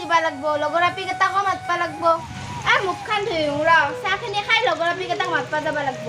দিবা লাগব লগৰ আপি কেইটাকো মাতবা লাগব মুখখন ধুইও ৰ চাহখিনি খাই লগৰ আপি কেইটাক মাতবা যাবা লাগব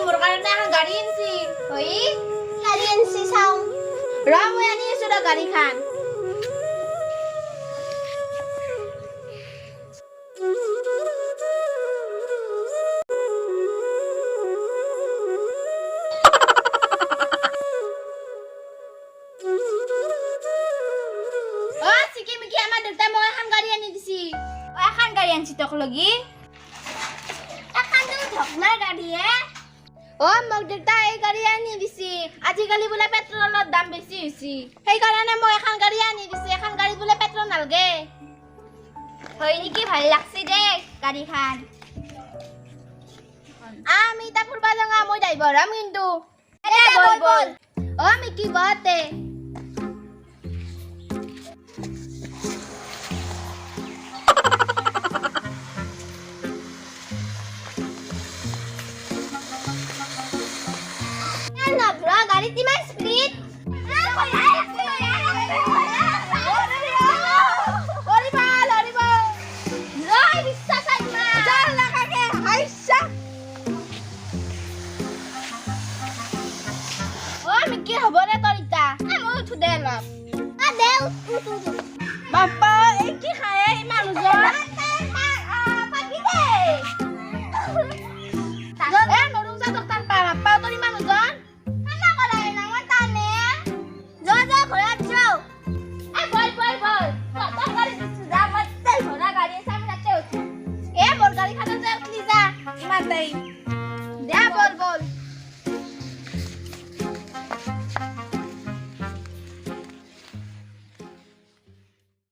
মোৰ কাৰণে এখন গাড়ী আনছি হই গাড়ী আনছি চাওঁ ৰ মই আনি আছো ৰ গাড়ীখান অ চিকিমিকি আমাৰ দেউতাই মই এখন গাড়ী আনি দিছি অ এখন গাড়ী আনছি তক লগি এখানটো ধকনাৰ গাড়ী হে অ মোক দেউতাই এই গাড়ী আনি দিছি আজিকালি বোলে পেট্ৰলৰ দাম বেছি হৈছে সেইকাৰণে মই এখন গাড়ী আনি দিছি এখন গাড়ী বোলে পেট্ৰল নালগে হয় নেকি ভাল লাগছি দে গাড়ীখান আমি তা ফুৰবা যাঙা মই ড্ৰাইভাৰ হ'ম কিন্তু দে বল বল অ মিকি বতে নভৰা গাড়ীত ইমান স্পীড হ'ব দে তোৰ ইতা মই উঠো দে অলপ দেউ বাপ্পা